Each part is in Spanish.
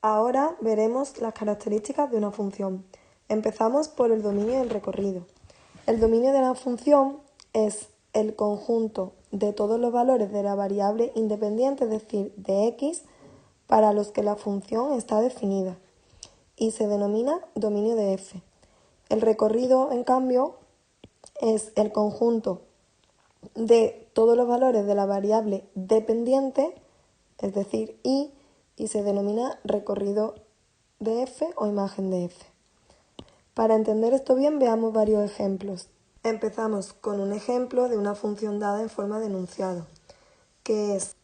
Ahora veremos las características de una función. Empezamos por el dominio del recorrido. El dominio de la función es el conjunto de todos los valores de la variable independiente, es decir, de x, para los que la función está definida, y se denomina dominio de f. El recorrido, en cambio, es el conjunto de todos los valores de la variable dependiente, es decir, y se denomina recorrido de f o imagen de f. Para entender esto bien, veamos varios ejemplos. Empezamos con un ejemplo de una función dada en forma de enunciado, que es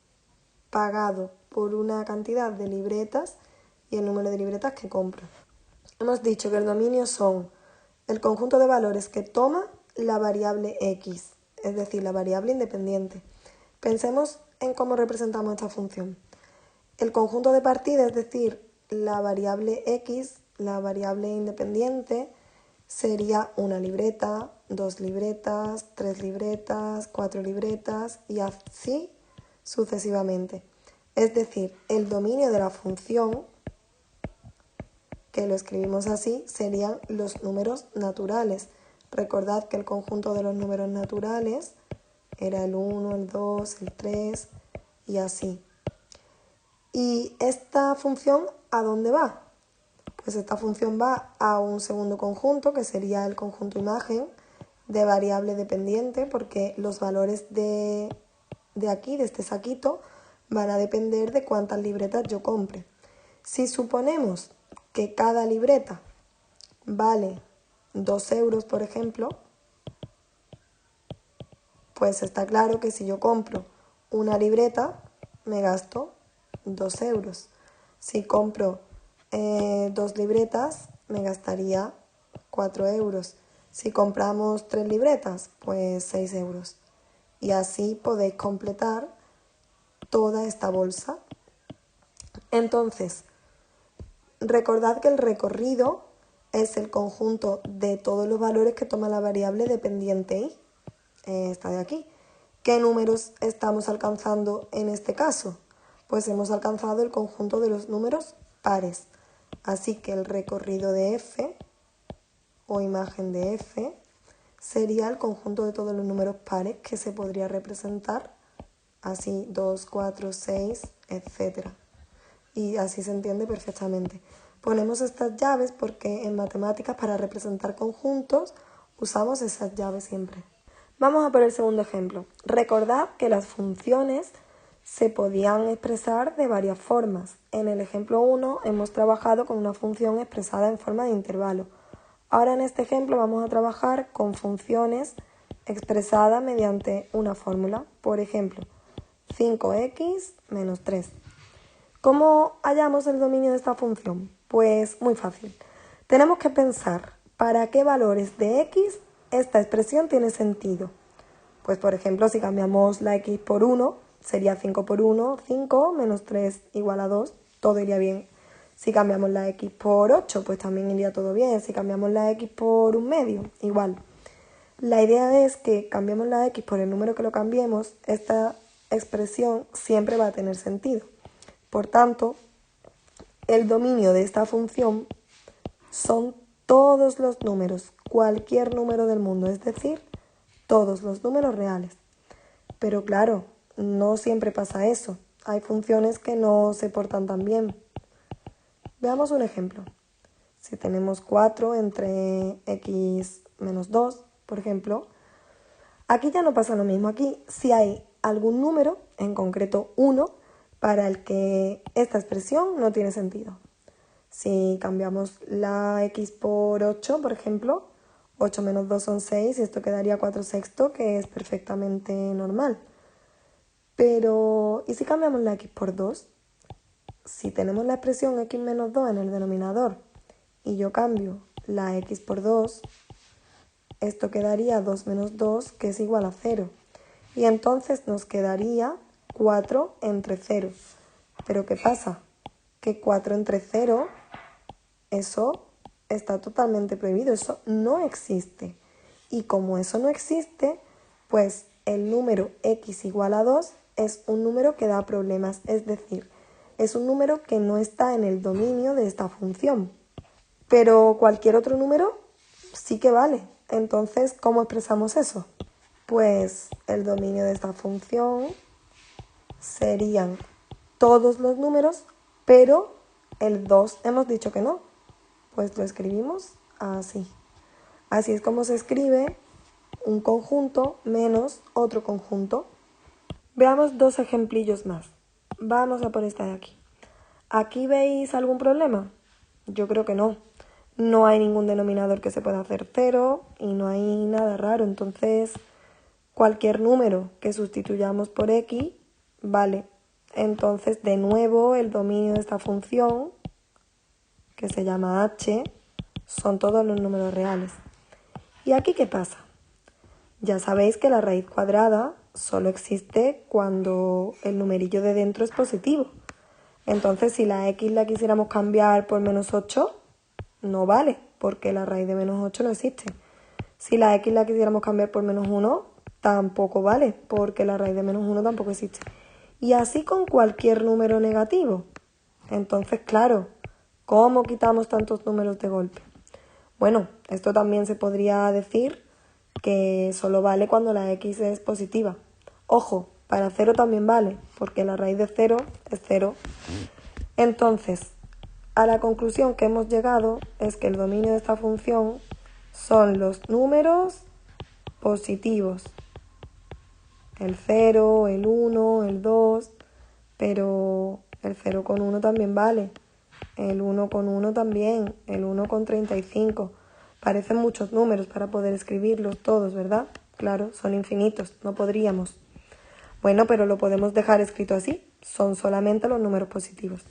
pagado por una cantidad de libretas y el número de libretas que compro. Hemos dicho que el dominio son el conjunto de valores que toma la variable x, es decir, la variable independiente. Pensemos en cómo representamos esta función. El conjunto de partida, es decir, la variable x, la variable independiente, sería una libreta, 2 libretas, 3 libretas, 4 libretas y así sucesivamente. Es decir, el dominio de la función, que lo escribimos así, serían los números naturales. Recordad que el conjunto de los números naturales era el 1, el 2, el 3 y así. ¿Y esta función a dónde va? Pues esta función va a un segundo conjunto, que sería el conjunto imagen de variable dependiente, porque los valores de aquí, de este saquito, van a depender de cuántas libretas yo compre. Si suponemos que cada libreta vale 2 euros, por ejemplo, pues está claro que si yo compro una libreta, me gasto 2 euros. Si compro 2 libretas, me gastaría 4 euros. Si compramos 3 libretas, pues 6 euros. Y así podéis completar toda esta bolsa. Entonces, recordad que el recorrido es el conjunto de todos los valores que toma la variable dependiente y. Esta de aquí. ¿Qué números estamos alcanzando en este caso? Pues hemos alcanzado el conjunto de los números pares. Así que el recorrido de f o imagen de f sería el conjunto de todos los números pares, que se podría representar así: 2, 4, 6, etc. Y así se entiende perfectamente. Ponemos estas llaves porque en matemáticas, para representar conjuntos, usamos esas llaves siempre. Vamos a por el segundo ejemplo. Recordad que las funciones se podían expresar de varias formas. En el ejemplo 1 hemos trabajado con una función expresada en forma de intervalo. Ahora en este ejemplo vamos a trabajar con funciones expresadas mediante una fórmula. Por ejemplo, 5x menos 3. ¿Cómo hallamos el dominio de esta función? Pues muy fácil. Tenemos que pensar para qué valores de x esta expresión tiene sentido. Pues por ejemplo, si cambiamos la x por 1, sería 5 por 1, 5 menos 3 igual a 2, todo iría bien. Si cambiamos la x por 8, pues también iría todo bien. Si cambiamos la x por un medio, igual. La idea es que cambiemos la x por el número que lo cambiemos, esta expresión siempre va a tener sentido. Por tanto, el dominio de esta función son todos los números, cualquier número del mundo, es decir, todos los números reales. Pero claro, no siempre pasa eso. Hay funciones que no se portan tan bien. Veamos un ejemplo. Si tenemos 4 entre x menos 2, por ejemplo, aquí ya no pasa lo mismo. Aquí si hay algún número, en concreto 1, para el que esta expresión no tiene sentido. Si cambiamos la x por 8, por ejemplo, 8 menos 2 son 6 y esto quedaría 4 sextos, que es perfectamente normal. Pero, ¿y si cambiamos la x por 2? Si tenemos la expresión x menos 2 en el denominador y yo cambio la x por 2, esto quedaría 2 menos 2, que es igual a 0. Y entonces nos quedaría 4 entre 0. ¿Pero qué pasa? Que 4 entre 0, eso está totalmente prohibido, eso no existe. Y como eso no existe, pues el número x igual a 2 es un número que da problemas. Es decir, es un número que no está en el dominio de esta función. Pero cualquier otro número sí que vale. Entonces, ¿cómo expresamos eso? Pues el dominio de esta función serían todos los números, pero el 2 hemos dicho que no. Pues lo escribimos así. Así es como se escribe un conjunto menos otro conjunto. Veamos dos ejemplillos más. Vamos a por esta de aquí. ¿Aquí veis algún problema? Yo creo que no. No hay ningún denominador que se pueda hacer 0 y no hay nada raro. Entonces, cualquier número que sustituyamos por x, vale. Entonces, de nuevo, el dominio de esta función, que se llama h, son todos los números reales. ¿Y aquí qué pasa? Ya sabéis que la raíz cuadrada solo existe cuando el numerillo de dentro es positivo. Entonces, si la x la quisiéramos cambiar por menos 8, no vale, porque la raíz de menos 8 no existe. Si la x la quisiéramos cambiar por menos 1, tampoco vale, porque la raíz de menos 1 tampoco existe. Y así con cualquier número negativo. Entonces, claro, ¿cómo quitamos tantos números de golpe? Bueno, esto también se podría decir que solo vale cuando la x es positiva. Ojo, para 0 también vale, porque la raíz de 0 es 0. Entonces, a la conclusión que hemos llegado es que el dominio de esta función son los números positivos. El 0, el 1, el 2, pero el 0 con 1 también vale. El 1 con 1 también, el 1 con 35. Parecen muchos números para poder escribirlos todos, ¿verdad? Claro, son infinitos, no podríamos. Bueno, pero lo podemos dejar escrito así, son solamente los números positivos.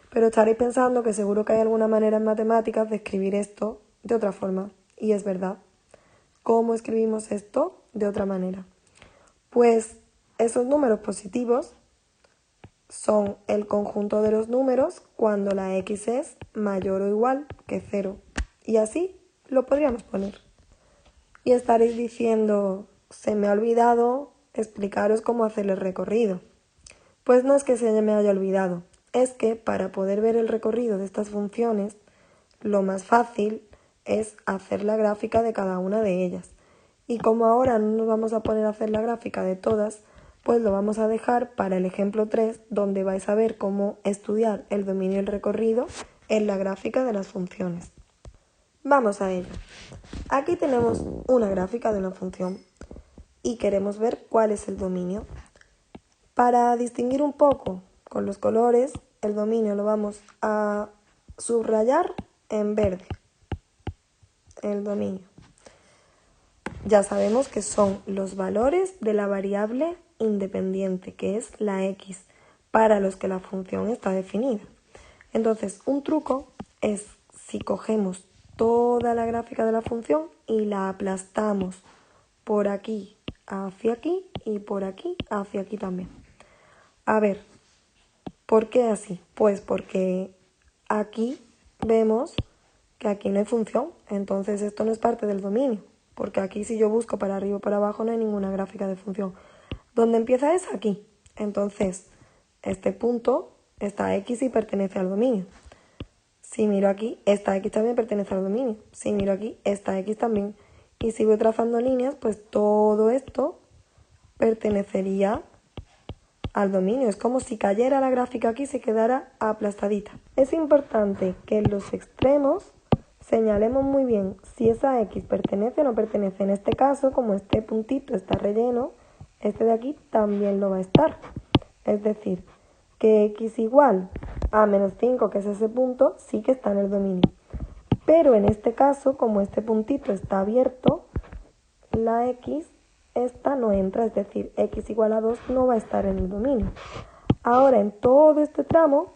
Pero estaréis pensando que seguro que hay alguna manera en matemáticas de escribir esto de otra forma. Y es verdad. ¿Cómo escribimos esto de otra manera? Pues esos números positivos son el conjunto de los números cuando la x es mayor o igual que 0. Y así lo podríamos poner. Y estaréis diciendo, se me ha olvidado explicaros cómo hacer el recorrido. Pues no es que se me haya olvidado, es que para poder ver el recorrido de estas funciones, lo más fácil es hacer la gráfica de cada una de ellas. Y como ahora no nos vamos a poner a hacer la gráfica de todas, pues lo vamos a dejar para el ejemplo 3, donde vais a ver cómo estudiar el dominio y el recorrido en la gráfica de las funciones. Vamos a ello. Aquí tenemos una gráfica de una función y queremos ver cuál es el dominio. Para distinguir un poco con los colores, el dominio lo vamos a subrayar en verde. El dominio. Ya sabemos que son los valores de la variable independiente, que es la x, para los que la función está definida. Entonces, un truco es si cogemos toda la gráfica de la función y la aplastamos por aquí hacia aquí y por aquí hacia aquí también. A ver, ¿por qué así? Pues porque aquí vemos que aquí no hay función, entonces esto no es parte del dominio, porque aquí si yo busco para arriba o para abajo no hay ninguna gráfica de función. ¿Dónde empieza es aquí? Entonces, este punto, esta x sí pertenece al dominio. Si miro aquí, esta x también pertenece al dominio. Si miro aquí, esta x también. Y si voy trazando líneas, pues todo esto pertenecería al dominio. Es como si cayera la gráfica aquí y se quedara aplastadita. Es importante que en los extremos señalemos muy bien si esa x pertenece o no pertenece. En este caso, como este puntito está relleno, este de aquí también lo va a estar. Es decir, que x igual a menos 5, que es ese punto, sí que está en el dominio. Pero en este caso, como este puntito está abierto, la x esta no entra, es decir, x igual a 2 no va a estar en el dominio. Ahora, en todo este tramo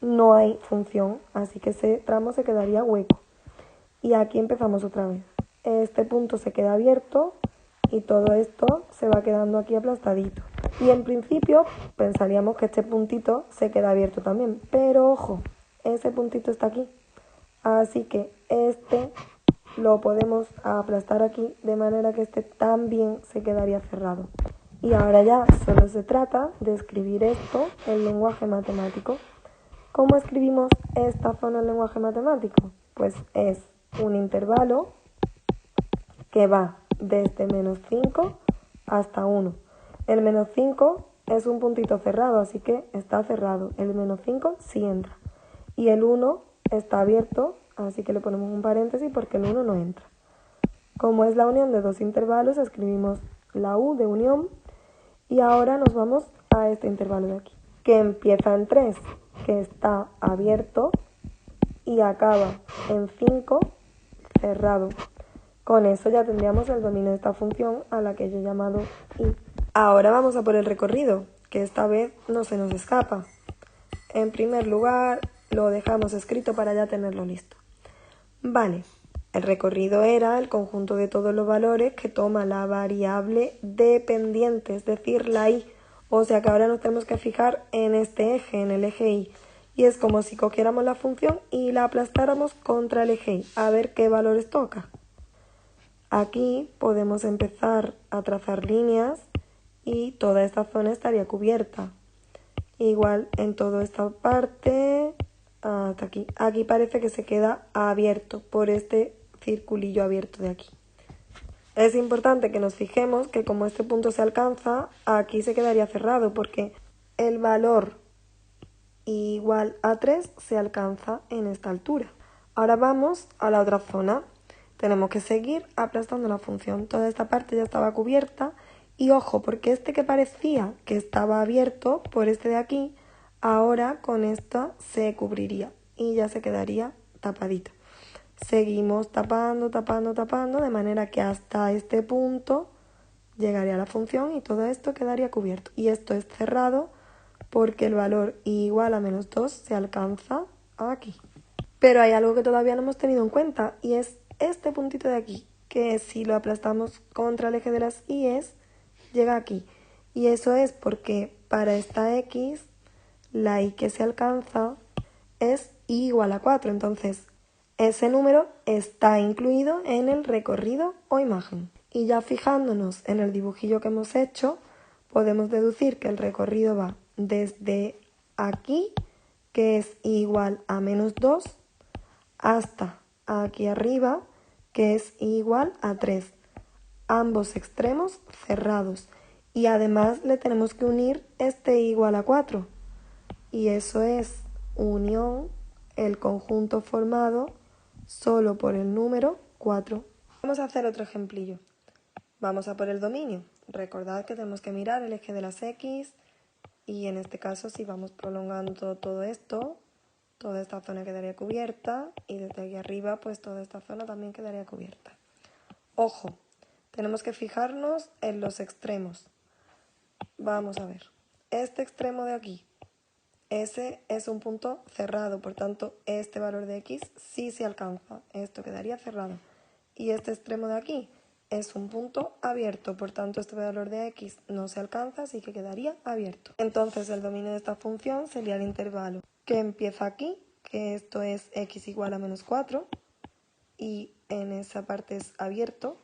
no hay función, así que ese tramo se quedaría hueco. Y aquí empezamos otra vez. Este punto se queda abierto y todo esto se va quedando aquí aplastadito. Y en principio pensaríamos que este puntito se queda abierto también, pero ojo, ese puntito está aquí. Así que este lo podemos aplastar aquí de manera que este también se quedaría cerrado. Y ahora ya solo se trata de escribir esto en lenguaje matemático. ¿Cómo escribimos esta zona en lenguaje matemático? Pues es un intervalo que va desde -5 hasta 1. El -5 es un puntito cerrado, así que está cerrado. El -5 sí entra. Y el 1 está abierto, así que le ponemos un paréntesis porque el 1 no entra. Como es la unión de dos intervalos, escribimos la U de unión y ahora nos vamos a este intervalo de aquí, que empieza en 3, que está abierto, y acaba en 5, cerrado. Con eso ya tendríamos el dominio de esta función a la que yo he llamado i. Ahora vamos a por el recorrido, que esta vez no se nos escapa. En primer lugar, lo dejamos escrito para ya tenerlo listo. Vale, el recorrido era el conjunto de todos los valores que toma la variable dependiente, es decir, la y. O sea que ahora nos tenemos que fijar en este eje, en el eje y. Y es como si cogiéramos la función y la aplastáramos contra el eje y, a ver qué valores toca. Aquí podemos empezar a trazar líneas y toda esta zona estaría cubierta. Igual en toda esta parte hasta aquí. Aquí parece que se queda abierto por este circulillo abierto de aquí. Es importante que nos fijemos que como este punto se alcanza, aquí se quedaría cerrado porque el valor igual a 3 se alcanza en esta altura. Ahora vamos a la otra zona. Tenemos que seguir aplastando la función. Toda esta parte ya estaba cubierta y ojo, porque este que parecía que estaba abierto por este de aquí, ahora con esta se cubriría y ya se quedaría tapadito. Seguimos tapando, tapando, tapando, de manera que hasta este punto llegaría la función y todo esto quedaría cubierto. Y esto es cerrado porque el valor igual a -2 se alcanza aquí. Pero hay algo que todavía no hemos tenido en cuenta y es este puntito de aquí, que si lo aplastamos contra el eje de las i's, llega aquí. Y eso es porque para esta x, la y que se alcanza es i igual a 4. Entonces, ese número está incluido en el recorrido o imagen. Y ya fijándonos en el dibujillo que hemos hecho, podemos deducir que el recorrido va desde aquí, que es i igual a -2, hasta aquí arriba, que es i igual a 3. Ambos extremos cerrados. Y además le tenemos que unir este i igual a 4. Y eso es unión, el conjunto formado solo por el número 4. Vamos a hacer otro ejemplillo. Vamos a por el dominio. Recordad que tenemos que mirar el eje de las x y en este caso si vamos prolongando todo esto, toda esta zona quedaría cubierta y desde aquí arriba pues toda esta zona también quedaría cubierta. Ojo, tenemos que fijarnos en los extremos. Vamos a ver, este extremo de aquí, ese es un punto cerrado, por tanto este valor de x sí se alcanza, esto quedaría cerrado. Y este extremo de aquí es un punto abierto, por tanto este valor de x no se alcanza, así que quedaría abierto. Entonces el dominio de esta función sería el intervalo que empieza aquí, que esto es x igual a -4, y en esa parte es abierto,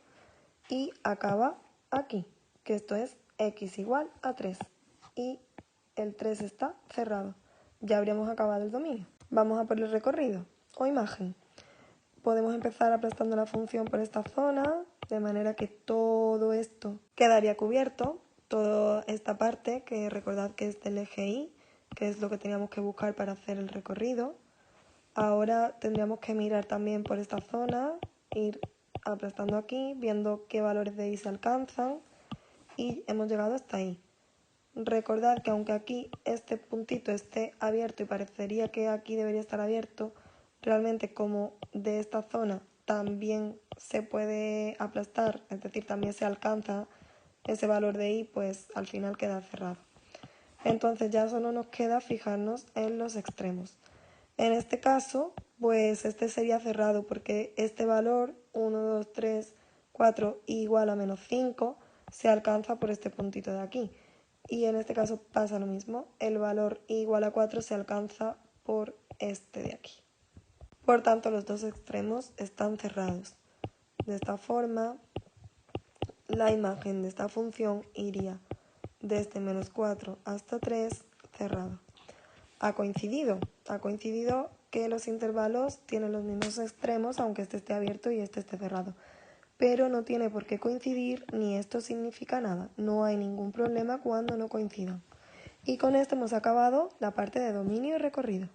y acaba aquí, que esto es x igual a 3, y el 3 está cerrado. Ya habríamos acabado el dominio. Vamos a por el recorrido o imagen. Podemos empezar aplastando la función por esta zona, de manera que todo esto quedaría cubierto, toda esta parte, que recordad que es del eje y, que es lo que teníamos que buscar para hacer el recorrido. Ahora tendríamos que mirar también por esta zona, ir aplastando aquí, viendo qué valores de y se alcanzan, y hemos llegado hasta ahí. Recordad que aunque aquí este puntito esté abierto y parecería que aquí debería estar abierto, realmente como de esta zona también se puede aplastar, es decir, también se alcanza ese valor de i, pues al final queda cerrado. Entonces ya solo nos queda fijarnos en los extremos. En este caso, pues este sería cerrado porque este valor, 1, 2, 3, 4 igual a -5, se alcanza por este puntito de aquí. Y en este caso pasa lo mismo, el valor igual a 4 se alcanza por este de aquí. Por tanto, los dos extremos están cerrados. De esta forma, la imagen de esta función iría desde menos 4 hasta 3 cerrado. Ha coincidido que los intervalos tienen los mismos extremos, aunque este esté abierto y este esté cerrado. Pero no tiene por qué coincidir ni esto significa nada. No hay ningún problema cuando no coincidan. Y con esto hemos acabado la parte de dominio y recorrido.